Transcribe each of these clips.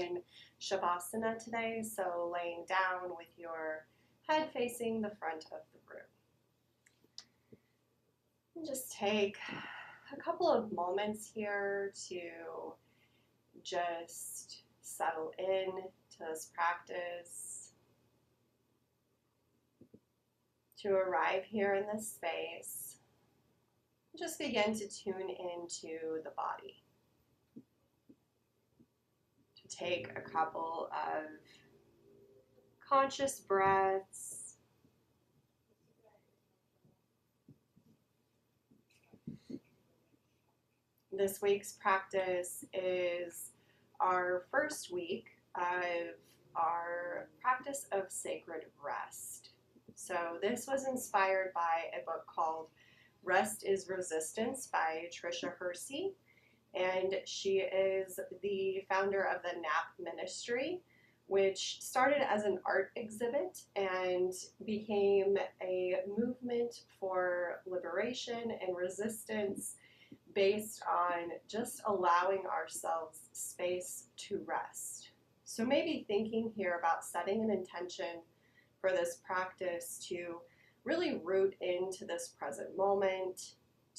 in Shavasana today, so laying down with your head facing the front of the room. And just take a couple of moments here to just settle in to this practice, to arrive here in this space. Just begin to tune into the body. To take a couple of conscious breaths. This week's practice is our first week of our practice of sacred rest. So this was inspired by a book called Rest is Resistance by Tricia Hersey, and she is the founder of the NAP Ministry, which started as an art exhibit and became a movement for liberation and resistance based on just allowing ourselves space to rest. So maybe thinking here about setting an intention for this practice to really root into this present moment,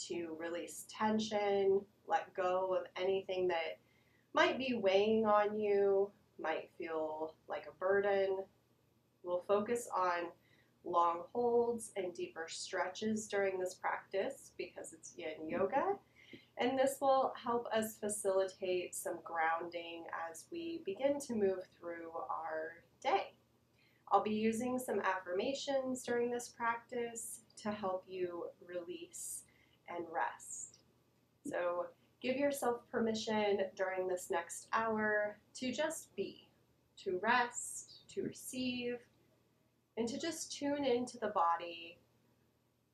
to release tension, let go of anything that might be weighing on you, might feel like a burden. We'll focus on long holds and deeper stretches during this practice because it's yin yoga. And this will help us facilitate some grounding as we begin to move through our day. I'll be using some affirmations during this practice to help you release and rest. So give yourself permission during this next hour to just be, to rest, to receive, and to just tune into the body,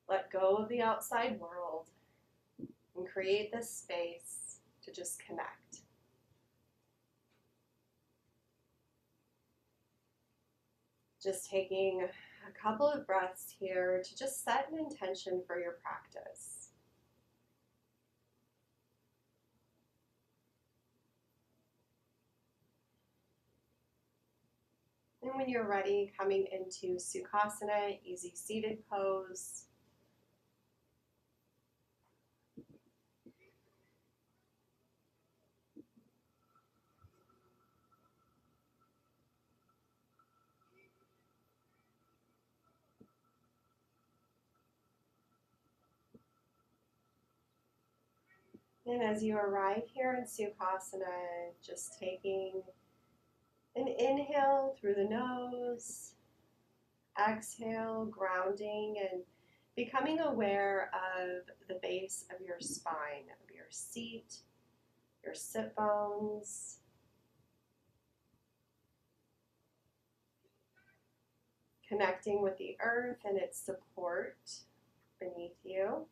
let go of the outside world, and create this space to just connect. Just taking a couple of breaths here to just set an intention for your practice. And when you're ready, coming into Sukhasana, easy seated pose. And as you arrive here in Sukhasana, just taking an inhale through the nose, exhale, grounding, and becoming aware of the base of your spine, of your seat, your sit bones. Connecting with the earth and its support beneath you.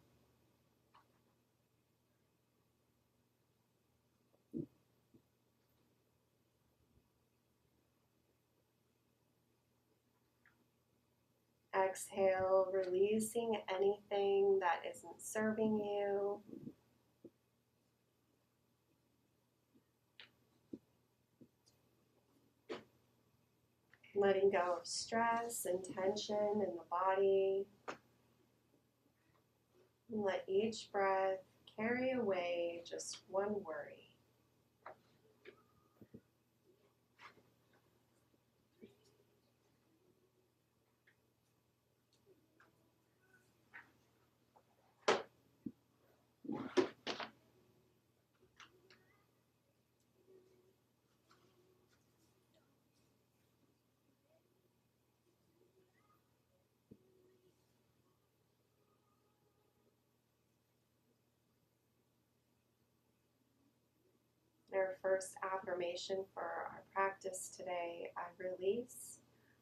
Exhale, releasing anything that isn't serving you. Letting go of stress and tension in the body. And let each breath carry away just one worry. Our first affirmation for our practice today, I release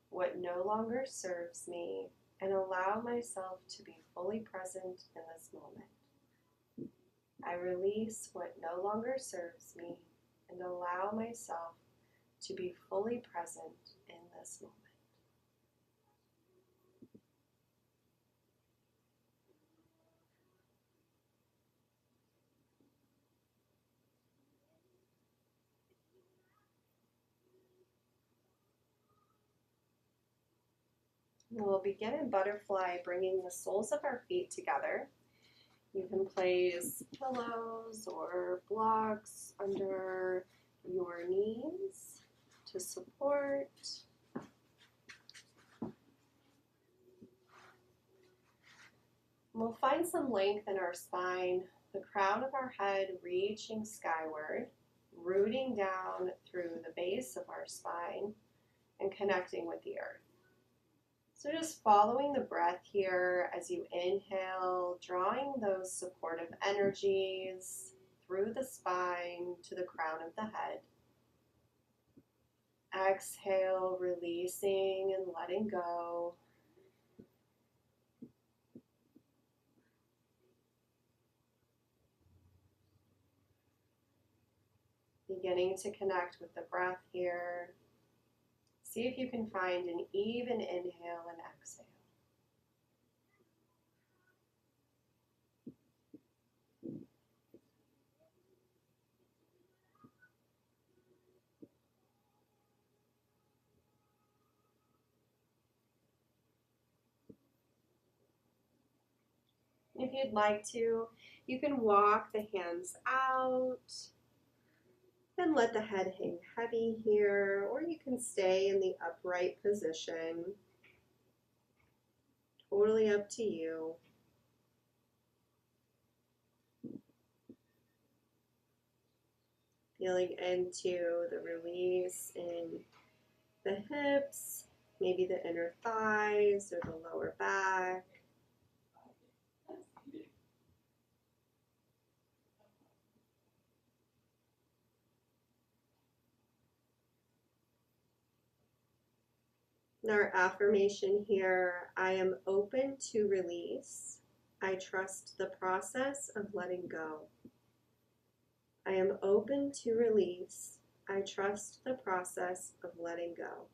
what no longer serves me and allow myself to be fully present in this moment. I release what no longer serves me and allow myself to be fully present in this moment. We'll begin in butterfly, bringing the soles of our feet together. You can place pillows or blocks under your knees to support. We'll find some length in our spine, the crown of our head reaching skyward, rooting down through the base of our spine and connecting with the earth. So just following the breath here as you inhale, drawing those supportive energies through the spine to the crown of the head. Exhale, releasing and letting go. Beginning to connect with the breath here. See if you can find an even inhale and exhale. If you'd like to, you can walk the hands out and let the head hang heavy here, or you can stay in the upright position. Totally up to you. Feeling into the release in the hips, maybe the inner thighs or the lower back. And our affirmation here, I am open to release. I trust the process of letting go. I am open to release. I trust the process of letting go.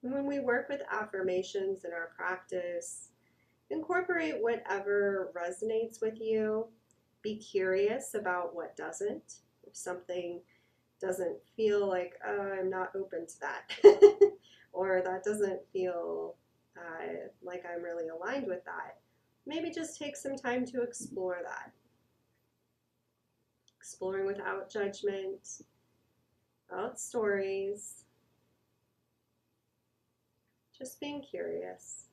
And when we work with affirmations in our practice, incorporate whatever resonates with you. Be curious about what doesn't. If something doesn't feel like, oh, I'm not open to that, or that doesn't feel like I'm really aligned with that, maybe just take some time to explore that. Exploring without judgment, without stories, just being curious.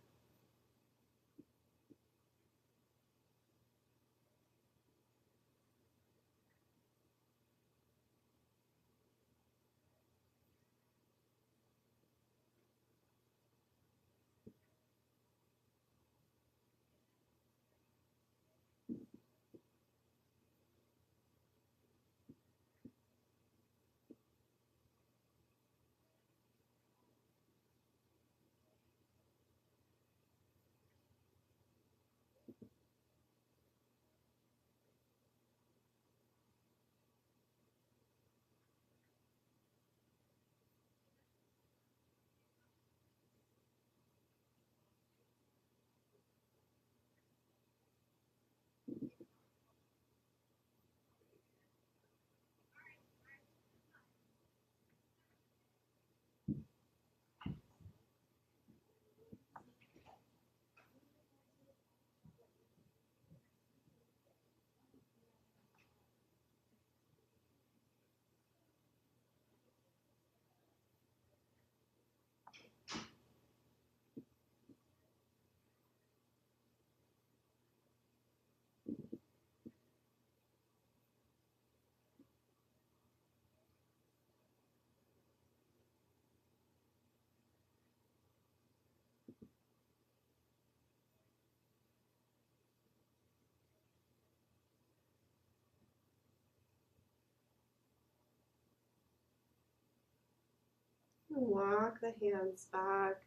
Walk the hands back,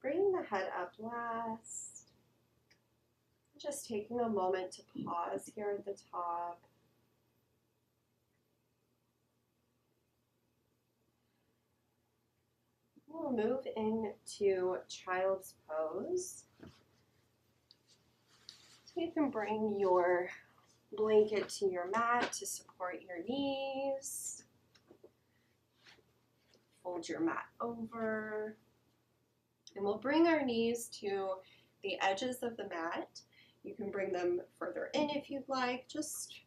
bringing the head up last. Just taking a moment to pause here at the top. We'll move into child's pose. So you can bring your blanket to your mat to support your knees. Fold your mat over. And we'll bring our knees to the edges of the mat. You can bring them further in if you'd like. Just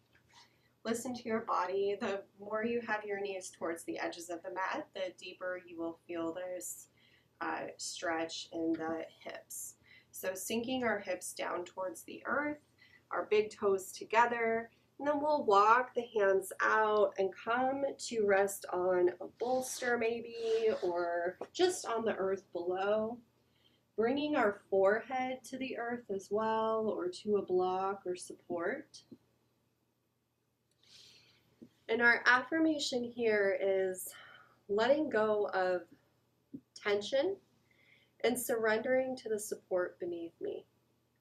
listen to your body. The more you have your knees towards the edges of the mat, the deeper you will feel this stretch in the hips. So sinking our hips down towards the earth, our big toes together, and then we'll walk the hands out and come to rest on a bolster maybe, or just on the earth below. Bringing our forehead to the earth as well, or to a block or support. And our affirmation here is letting go of tension and surrendering to the support beneath me.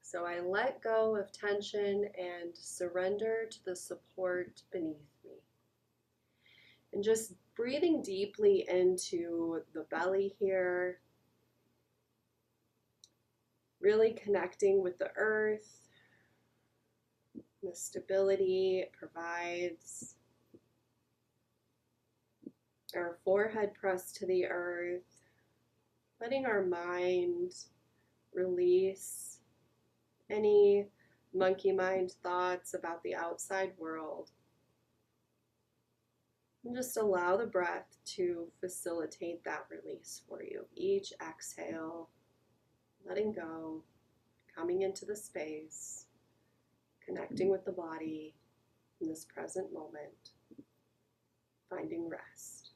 So I let go of tension and surrender to the support beneath me. And just breathing deeply into the belly here, really connecting with the earth, the stability it provides. Our forehead pressed to the earth, letting our mind release any monkey mind thoughts about the outside world. And just allow the breath to facilitate that release for you. Each exhale, letting go, coming into the space, connecting with the body in this present moment, finding rest.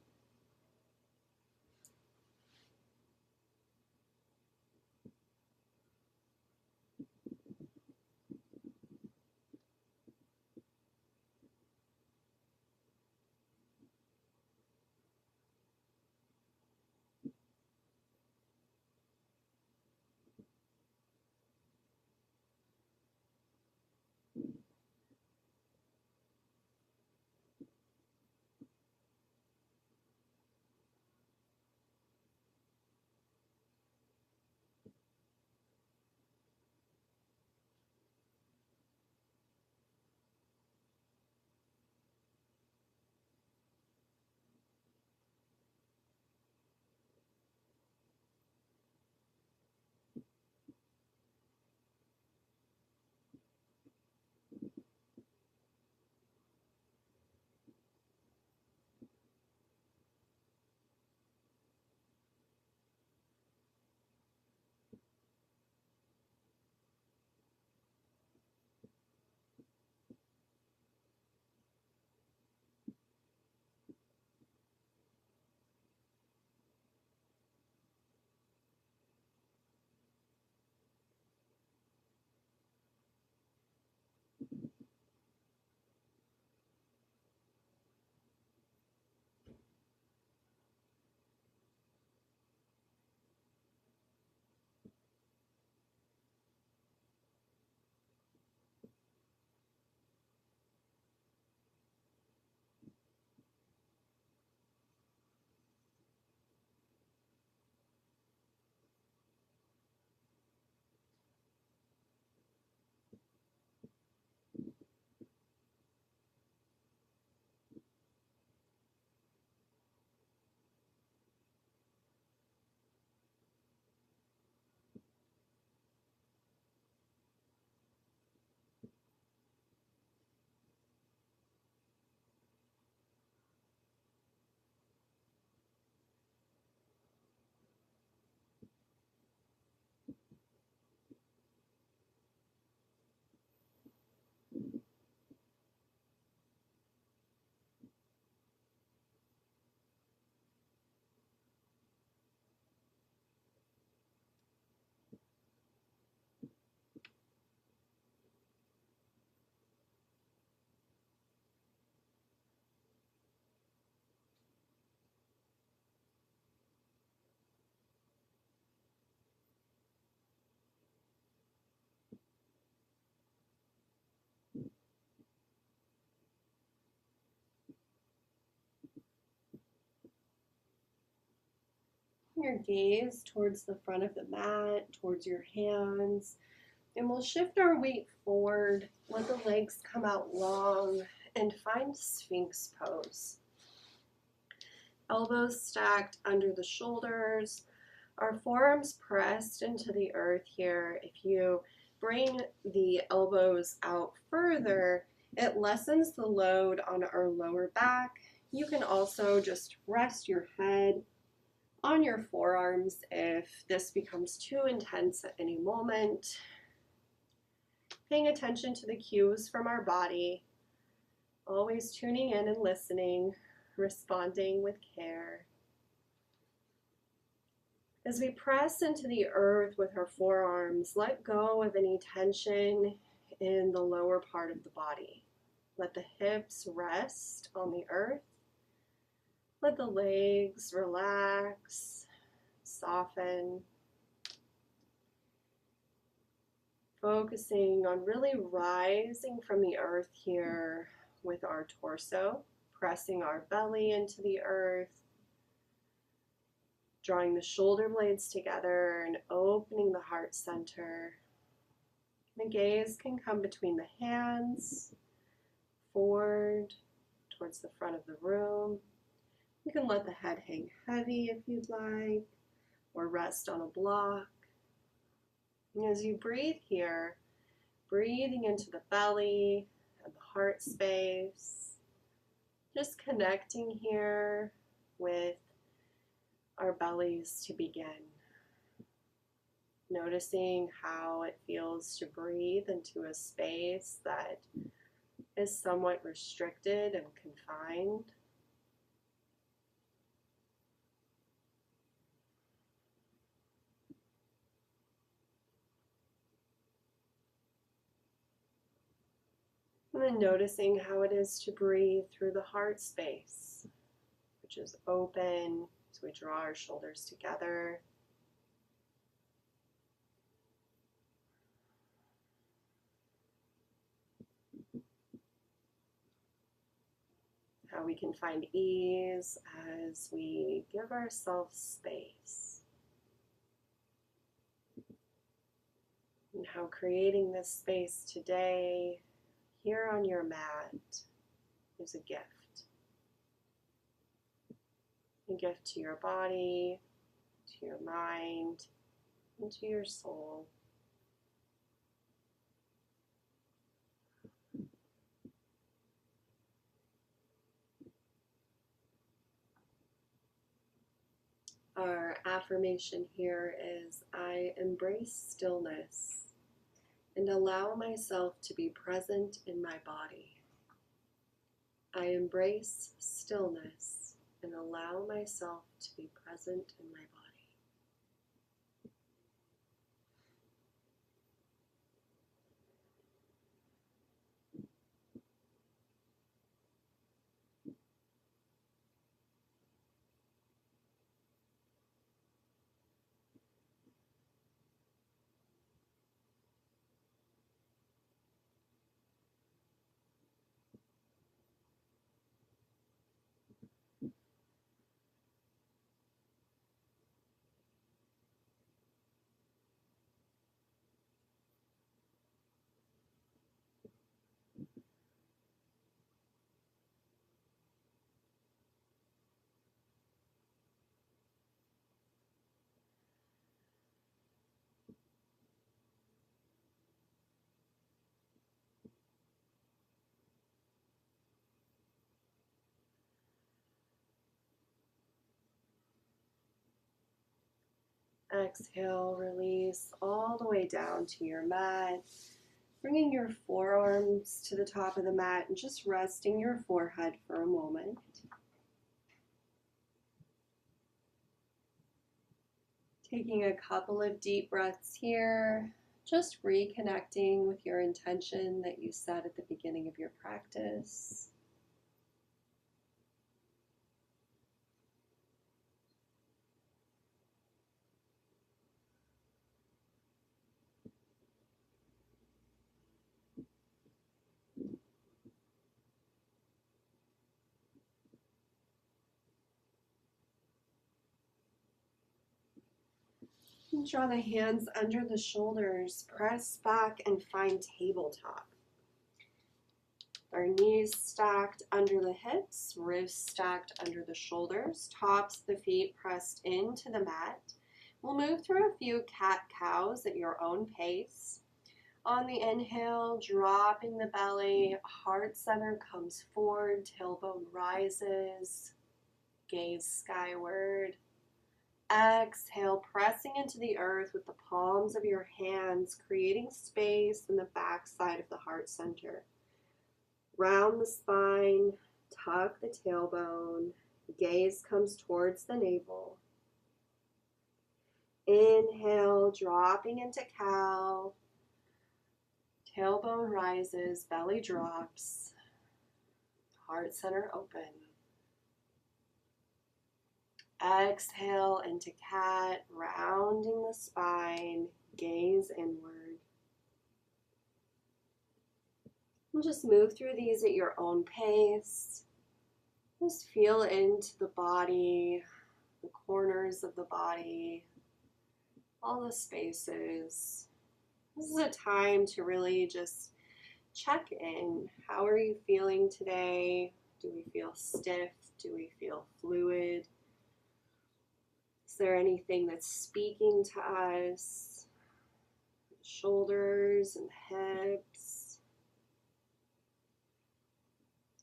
Your gaze towards the front of the mat, towards your hands, and we'll shift our weight forward, let the legs come out long, and find Sphinx pose. Elbows stacked under the shoulders, Our forearms pressed into the earth here. If you bring the elbows out further, it lessens the load on our lower back. You can also just rest your head on your forearms if this becomes too intense at any moment. Paying attention to the cues from our body, always tuning in and listening, responding with care. As we press into the earth with our forearms, let go of any tension in the lower part of the body. Let the hips rest on the earth. Let the legs relax, soften. Focusing on really rising from the earth here with our torso, pressing our belly into the earth, drawing the shoulder blades together and opening the heart center. The gaze can come between the hands, forward, towards the front of the room. You can let the head hang heavy if you'd like, or rest on a block. And as you breathe here, breathing into the belly and the heart space, just connecting here with our bellies to begin. Noticing how it feels to breathe into a space that is somewhat restricted and confined. And then noticing how it is to breathe through the heart space, which is open as we draw our shoulders together. How we can find ease as we give ourselves space. And how creating this space today, here on your mat, is a gift. A gift to your body, to your mind, and to your soul. Our affirmation here is, I embrace stillness and allow myself to be present in my body. I embrace stillness and allow myself to be present in my body. Exhale, release all the way down to your mat, bringing your forearms to the top of the mat and just resting your forehead for a moment. Taking a couple of deep breaths here, just reconnecting with your intention that you set at the beginning of your practice. And draw the hands under the shoulders, press back and find tabletop. Our knees stacked under the hips, wrists stacked under the shoulders, tops of the feet pressed into the mat. We'll move through a few cat-cows at your own pace. On the inhale, dropping the belly, heart center comes forward, tailbone rises, gaze skyward. Exhale, pressing into the earth with the palms of your hands, creating space in the back side of the heart center. Round the spine, tuck the tailbone, gaze comes towards the navel. Inhale, dropping into cow. Tailbone rises, belly drops, heart center open. Exhale into cat, rounding the spine, gaze inward. And just move through these at your own pace. Just feel into the body, the corners of the body, all the spaces. This is a time to really just check in. How are you feeling today? Do we feel stiff? Do we feel fluid? Is there anything that's speaking to us? Shoulders and hips.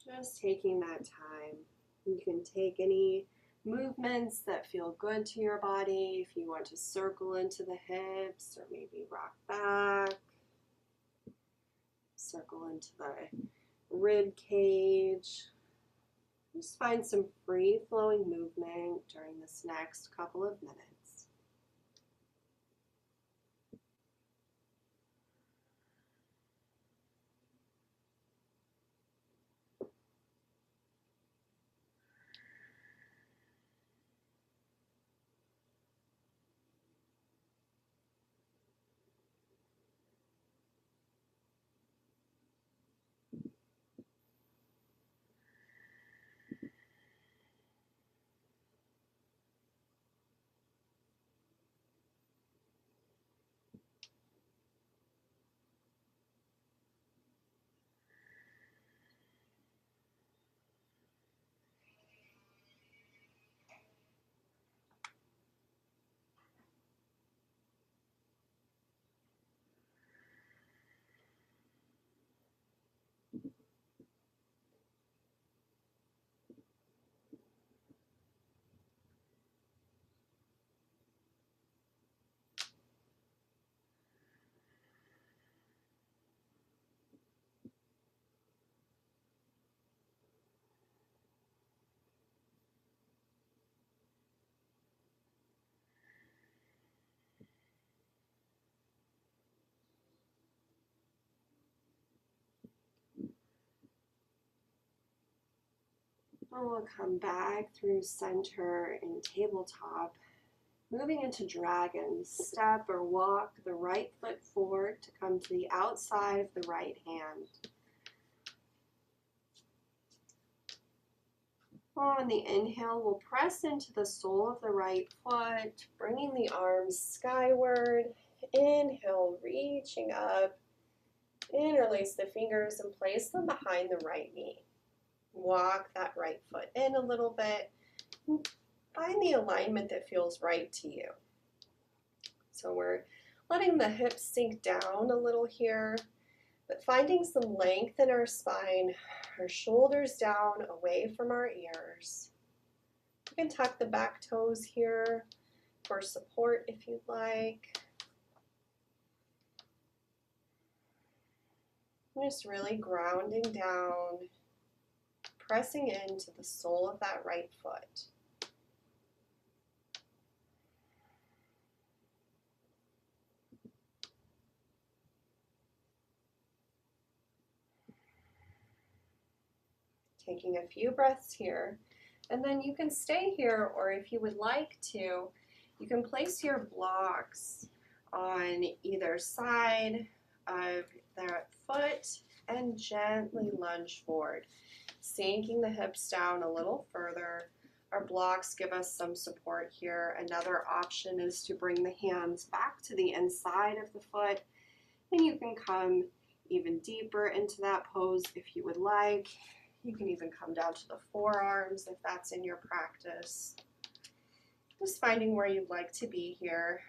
Just taking that time. You can take any movements that feel good to your body. If you want to circle into the hips or maybe rock back. Circle into the rib cage. Just find some free-flowing movement during this next couple of minutes. And we'll come back through center and tabletop. Moving into dragon, step or walk the right foot forward to come to the outside of the right hand. On the inhale, we'll press into the sole of the right foot, bringing the arms skyward. Inhale, reaching up. Interlace the fingers and place them behind the right knee. Walk that right foot in a little bit. Find the alignment that feels right to you. So we're letting the hips sink down a little here, but finding some length in our spine, our shoulders down away from our ears. You can tuck the back toes here for support if you'd like. Just really grounding down, pressing into the sole of that right foot. Taking a few breaths here, and then you can stay here, or if you would like to, you can place your blocks on either side of that foot and gently lunge forward, sinking the hips down a little further. Our blocks give us some support here. Another option is to bring the hands back to the inside of the foot, and you can come even deeper into that pose if you would like. You can even come down to the forearms if that's in your practice. Just finding where you'd like to be here.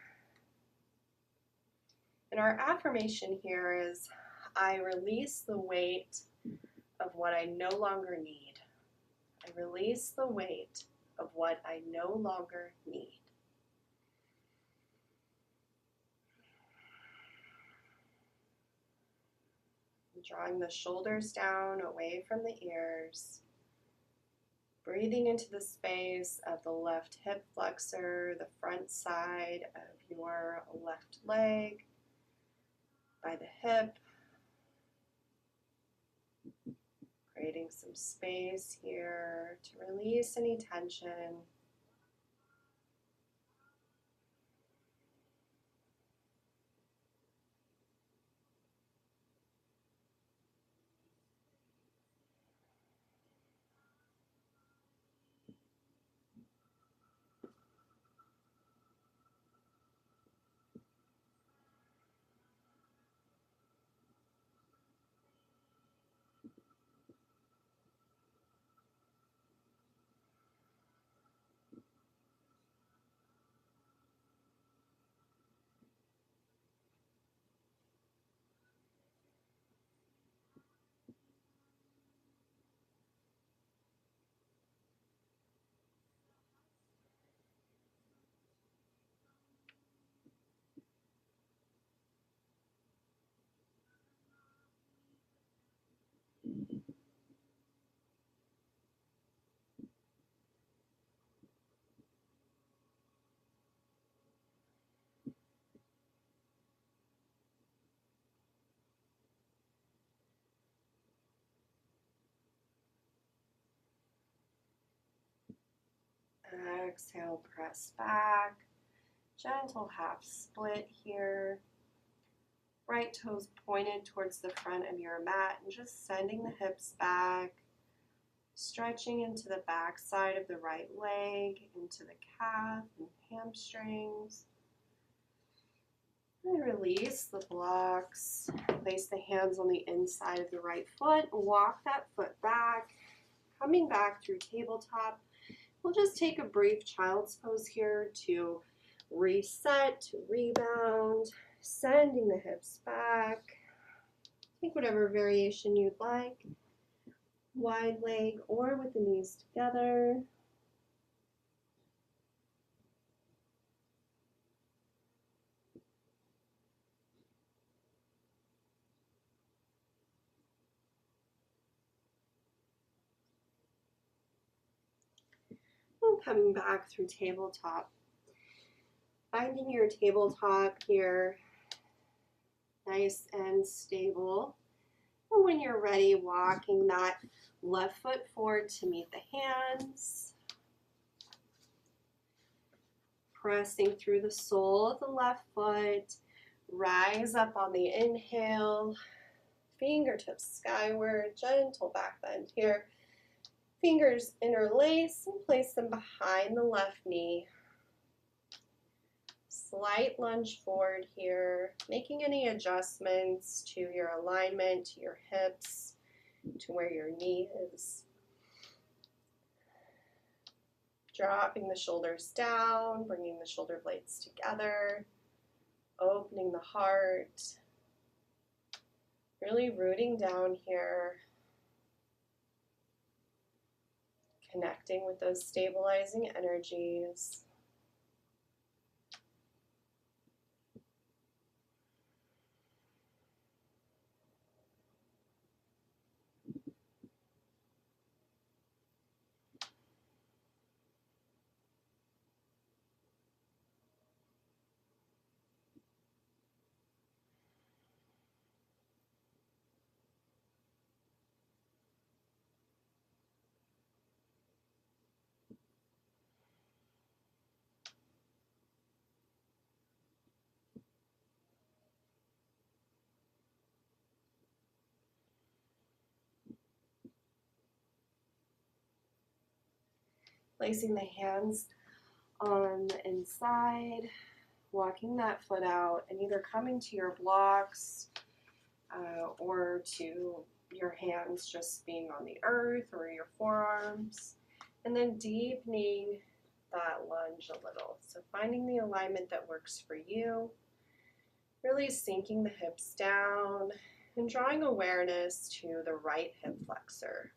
And our affirmation here is, I release the weight of what I no longer need. I release the weight of what I no longer need. Drawing the shoulders down away from the ears. Breathing into the space of the left hip flexor, the front side of your left leg, by the hip. Creating some space here to release any tension. Exhale, press back. Gentle half split here. Right toes pointed towards the front of your mat and just sending the hips back. Stretching into the back side of the right leg, into the calf and hamstrings. And release the blocks. Place the hands on the inside of the right foot. Walk that foot back. Coming back through tabletop. We'll just take a brief child's pose here to reset, to rebound, sending the hips back. Take whatever variation you'd like, wide leg or with the knees together. And coming back through tabletop. Finding your tabletop here, nice and stable. And when you're ready, walking that left foot forward to meet the hands. Pressing through the sole of the left foot. Rise up on the inhale. Fingertips skyward, gentle back bend here. Fingers interlace and place them behind the left knee. Slight lunge forward here, making any adjustments to your alignment, to your hips, to where your knee is. Dropping the shoulders down, bringing the shoulder blades together, opening the heart, really rooting down here, connecting with those stabilizing energies. Placing the hands on the inside, walking that foot out, and either coming to your blocks or to your hands just being on the earth or your forearms, and then deepening that lunge lunge a little. So finding the alignment that works for you, really sinking the hips down and drawing awareness to the right hip flexor.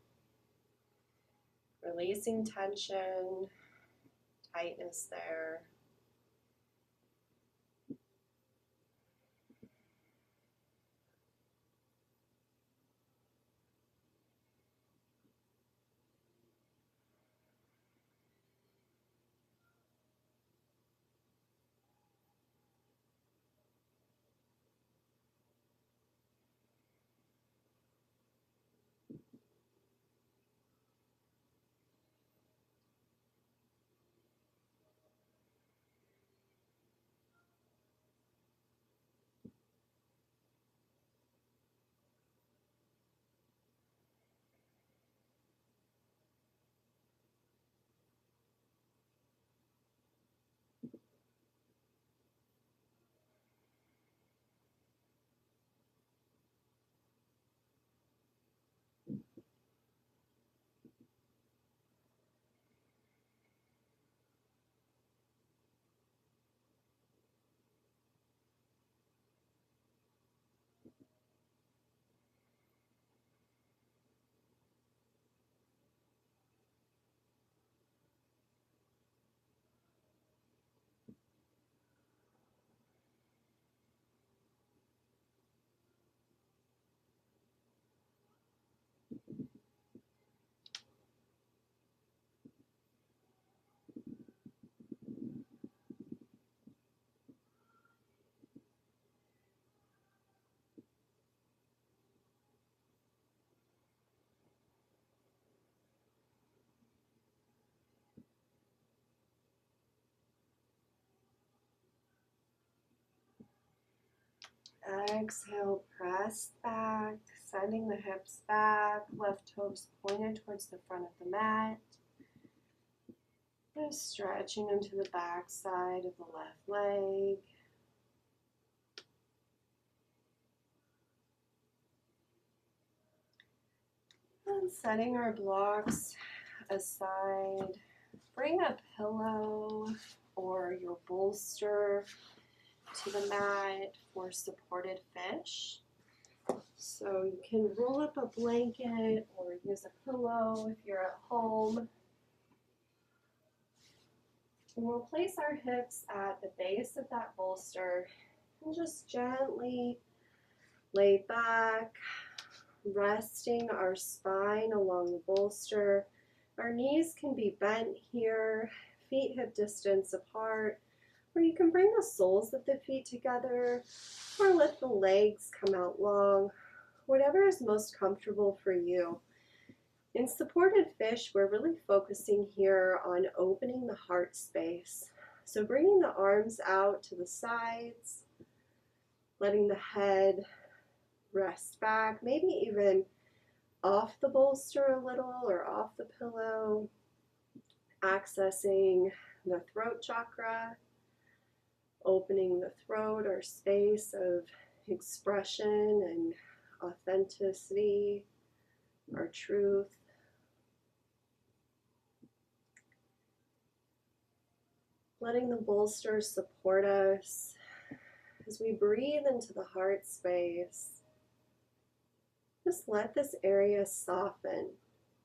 Releasing tension, tightness there. Exhale, press back, sending the hips back, left toes pointed towards the front of the mat. Just stretching into the back side of the left leg. And setting our blocks aside. Bring a pillow or your bolster to the mat for supported fish. So you can roll up a blanket or use a pillow if you're at home. And we'll place our hips at the base of that bolster and just gently lay back, resting our spine along the bolster. Our knees can be bent here, feet hip distance apart, or you can bring the soles of the feet together or let the legs come out long, whatever is most comfortable for you. In supported fish, we're really focusing here on opening the heart space. So bringing the arms out to the sides, letting the head rest back, maybe even off the bolster a little or off the pillow, accessing the throat chakra, opening the throat or space of expression and authenticity, our truth. Letting the bolster support us as we breathe into the heart space. Just let this area soften.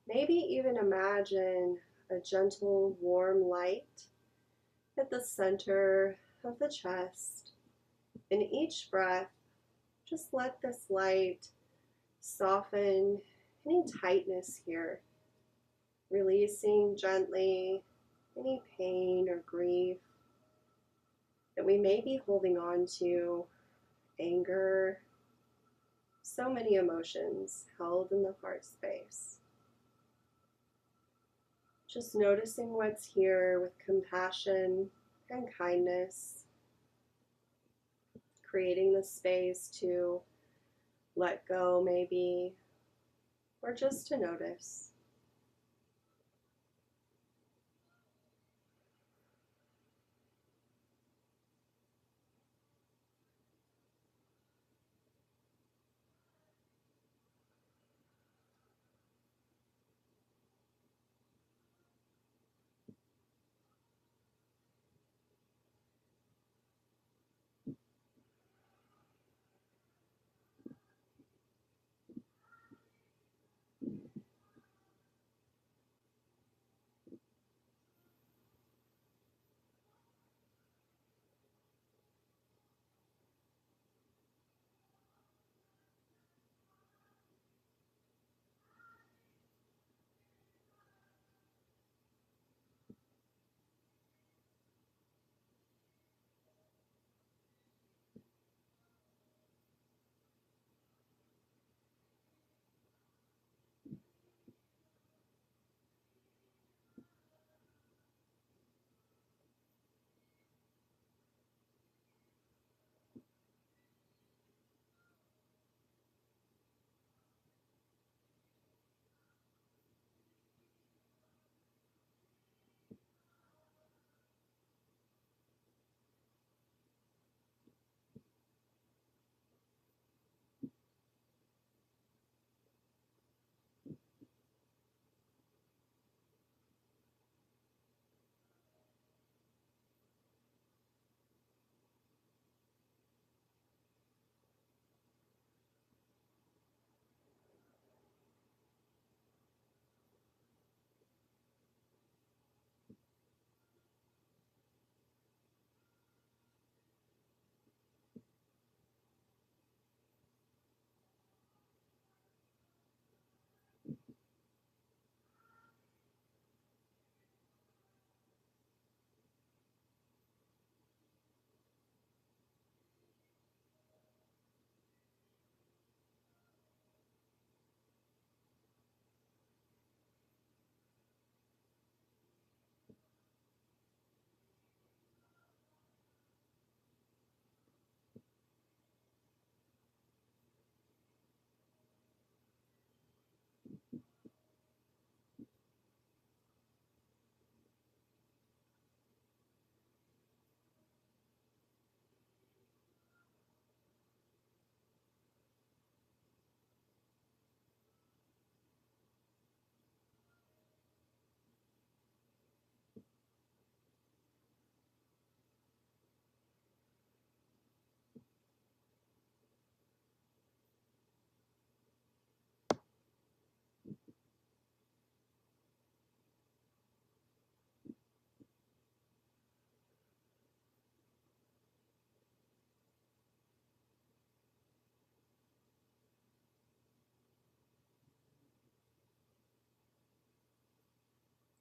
Maybe even imagine a gentle, warm light at the center of the chest. In each breath, just let this light soften any tightness here, releasing gently any pain or grief that we may be holding on to, anger, so many emotions held in the heart space. Just noticing what's here with compassion and kindness, creating the space to let go maybe, or just to notice.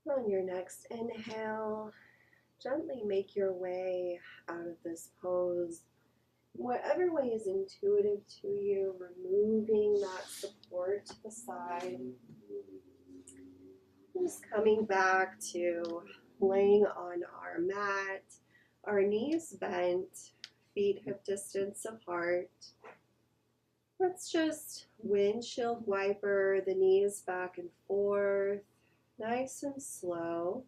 On your next inhale, gently make your way out of this pose, whatever way is intuitive to you, removing that support to the side. Just coming back to laying on our mat, our knees bent, feet hip distance apart. Let's just windshield wiper the knees back and forth, nice and slow.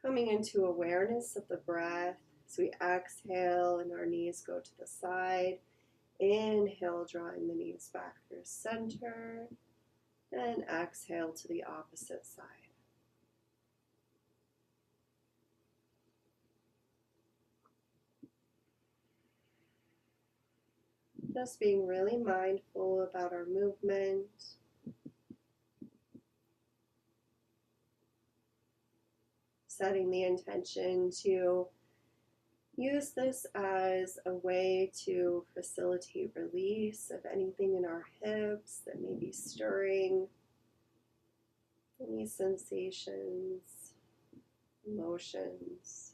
Coming into awareness of the breath as we exhale and our knees go to the side. Inhale, drawing the knees back through center, and exhale to the opposite side. Just being really mindful about our movement. Setting the intention to use this as a way to facilitate release of anything in our hips that may be stirring, any sensations, emotions.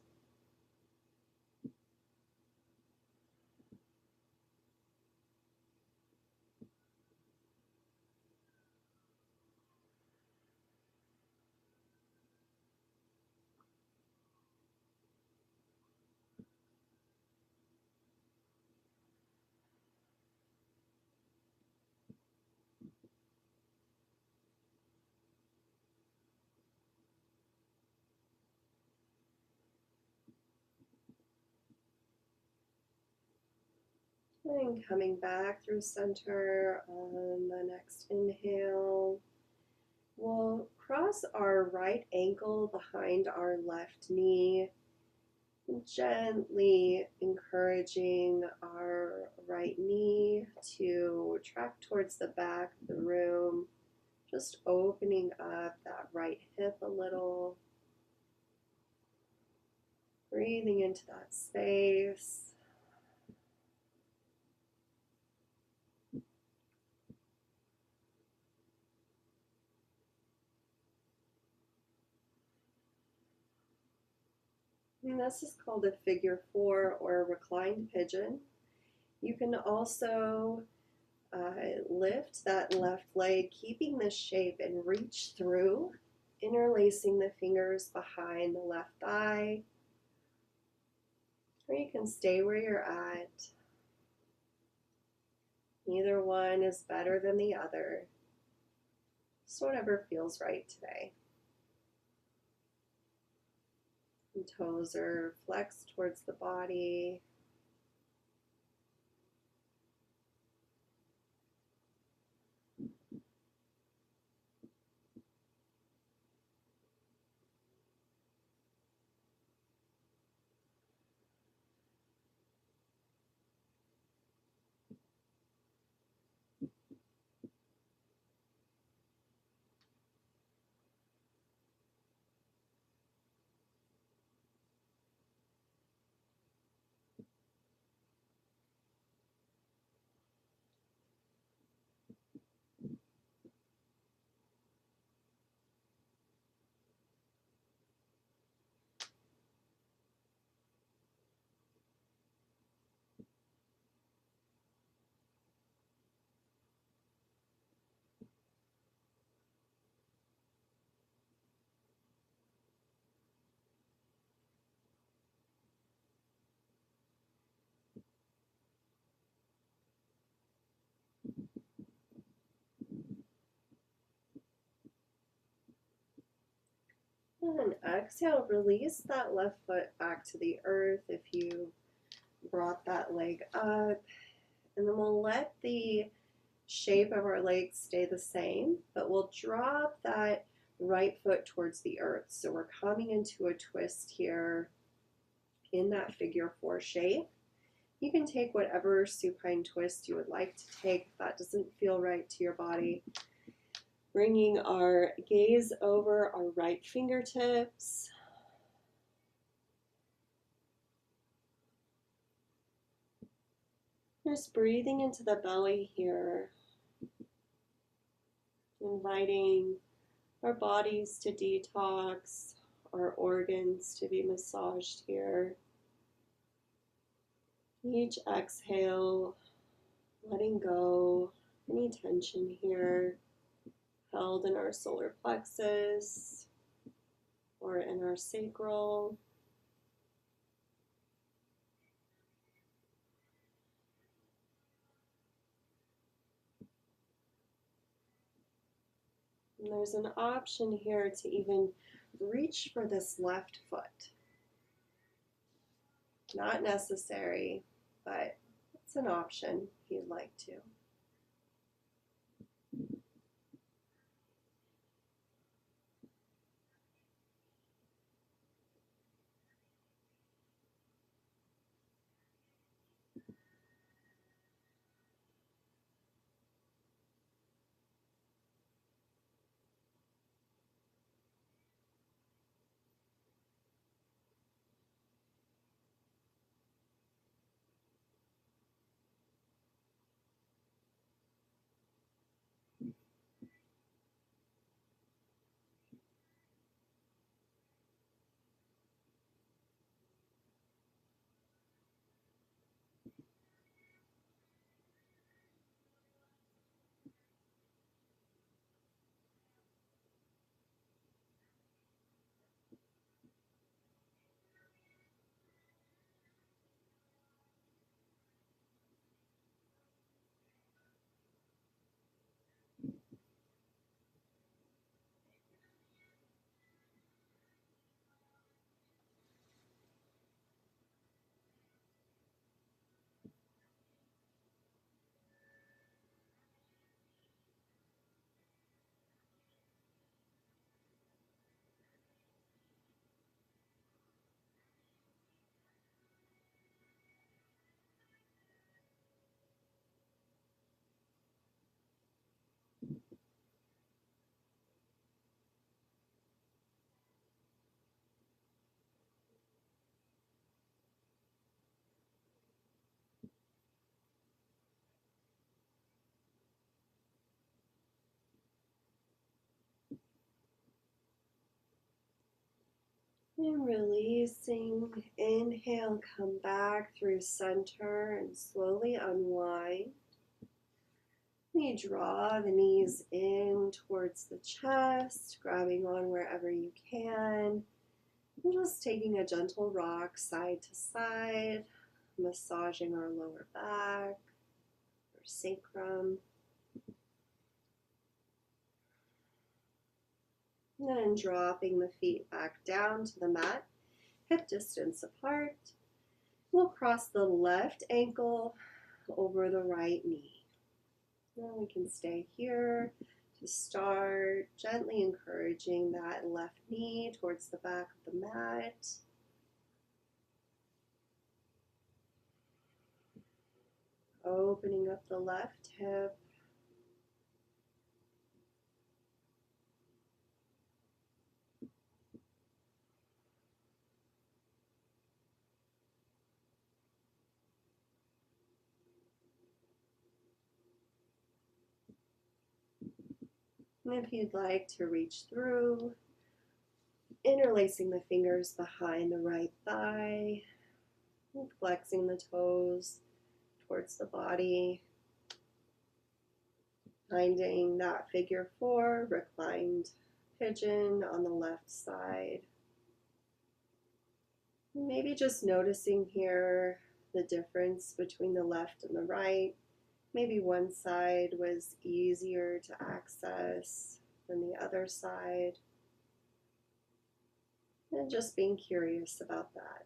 And coming back through center on the next inhale, we'll cross our right ankle behind our left knee, gently encouraging our right knee to track towards the back of the room, just opening up that right hip a little, breathing into that space. And this is called a figure four or a reclined pigeon. You can also lift that left leg, keeping this shape, and reach through, interlacing the fingers behind the left thigh. Or you can stay where you're at. Neither one is better than the other. Just whatever feels right today. And toes are flexed towards the body. And exhale, release that left foot back to the earth if you brought that leg up. And then we'll let the shape of our legs stay the same, but we'll drop that right foot towards the earth. So we're coming into a twist here in that figure four shape. You can take whatever supine twist you would like to take if that doesn't feel right to your body. Bringing our gaze over our right fingertips. Just breathing into the belly here. Inviting our bodies to detox, our organs to be massaged here. Each exhale, letting go any tension here held in our solar plexus or in our sacral. And there's an option here to even reach for this left foot. Not necessary, but it's an option if you'd like to. And releasing, inhale, come back through center and slowly unwind. We draw the knees in towards the chest, grabbing on wherever you can. And just taking a gentle rock side to side, massaging our lower back, our sacrum. And then dropping the feet back down to the mat, hip distance apart. We'll cross the left ankle over the right knee. Now we can stay here to start, gently encouraging that left knee towards the back of the mat. Opening up the left hip. And if you'd like to reach through, interlacing the fingers behind the right thigh, and flexing the toes towards the body, finding that figure 4, reclined pigeon on the left side. Maybe just noticing here the difference between the left and the right. Maybe one side was easier to access than the other side. And just being curious about that.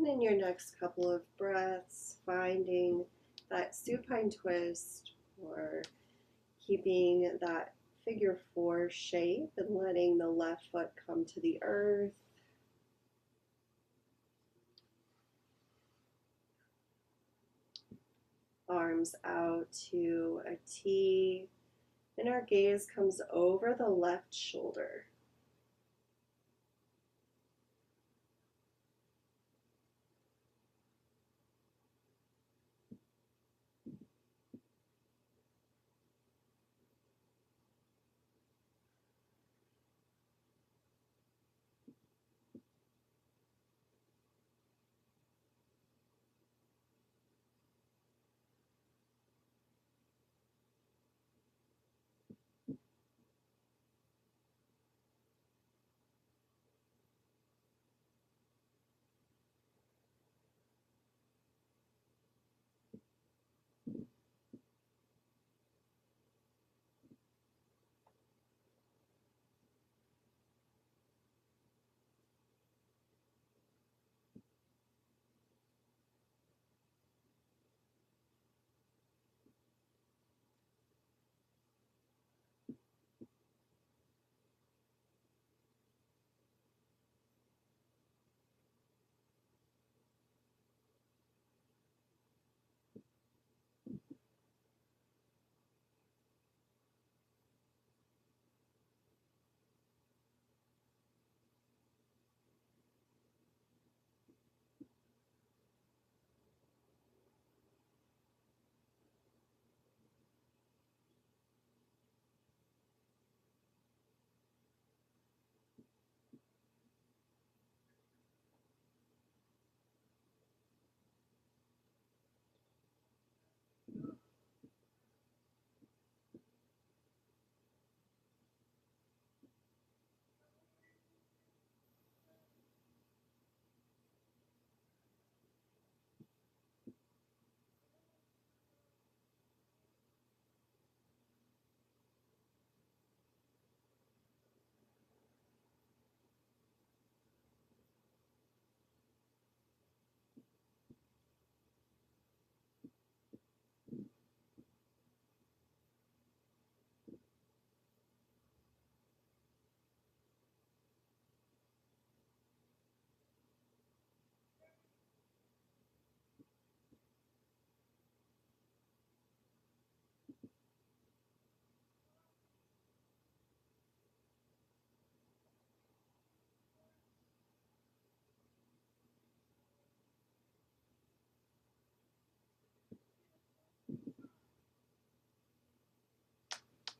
And in your next couple of breaths, finding that supine twist or keeping that figure 4 shape and letting the left foot come to the earth. Arms out to a T, and our gaze comes over the left shoulder.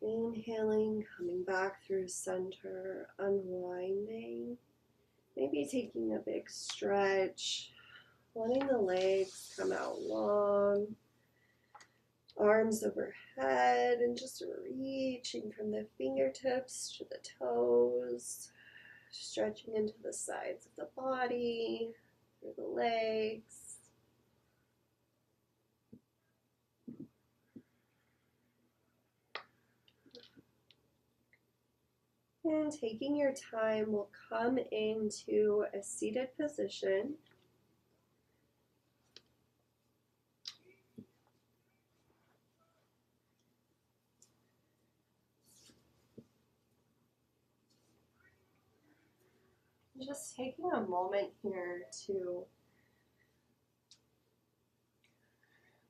Inhaling, coming back through center, unwinding, maybe taking a big stretch, letting the legs come out long, arms overhead, and just reaching from the fingertips to the toes, stretching into the sides of the body, through the legs. And taking your time, we'll come into a seated position. Just taking a moment here to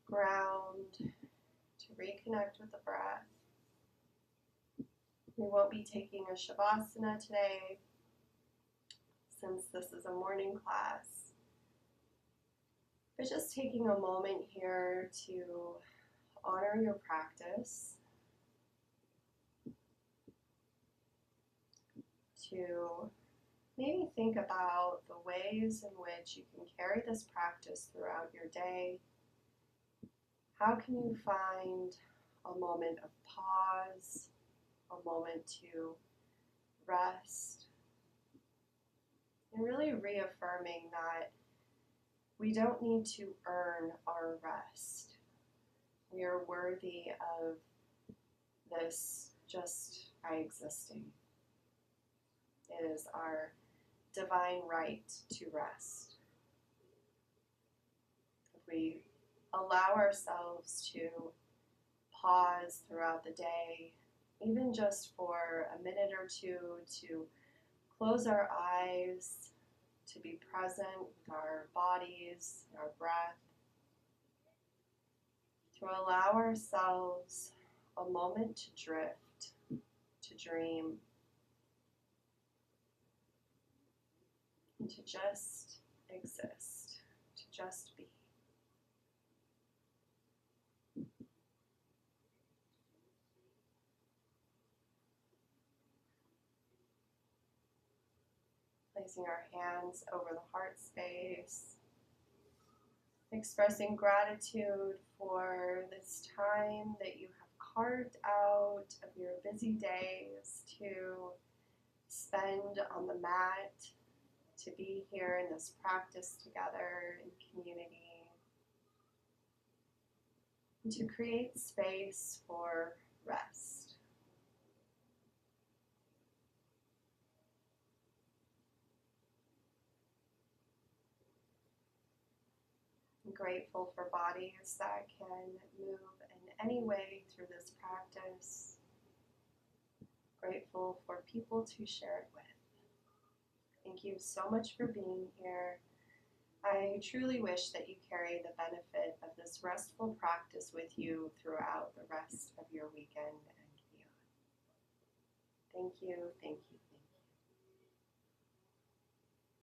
ground, to reconnect with the breath. We won't be taking a Shavasana today since this is a morning class. But just taking a moment here to honor your practice, to maybe think about the ways in which you can carry this practice throughout your day. How can you find a moment of pause, a moment to rest, and really reaffirming that we don't need to earn our rest. We are worthy of this just by existing. It is our divine right to rest. We allow ourselves to pause throughout the day, even just for a minute or two, to close our eyes, to be present with our bodies, our breath, to allow ourselves a moment to drift, to dream, and to just exist, to just be. Placing our hands over the heart space, expressing gratitude for this time that you have carved out of your busy days to spend on the mat, to be here in this practice together in community, and to create space for rest. I'm grateful for bodies that can move in any way through this practice. Grateful for people to share it with. Thank you so much for being here. I truly wish that you carry the benefit of this restful practice with you throughout the rest of your weekend and beyond. Thank you, thank you.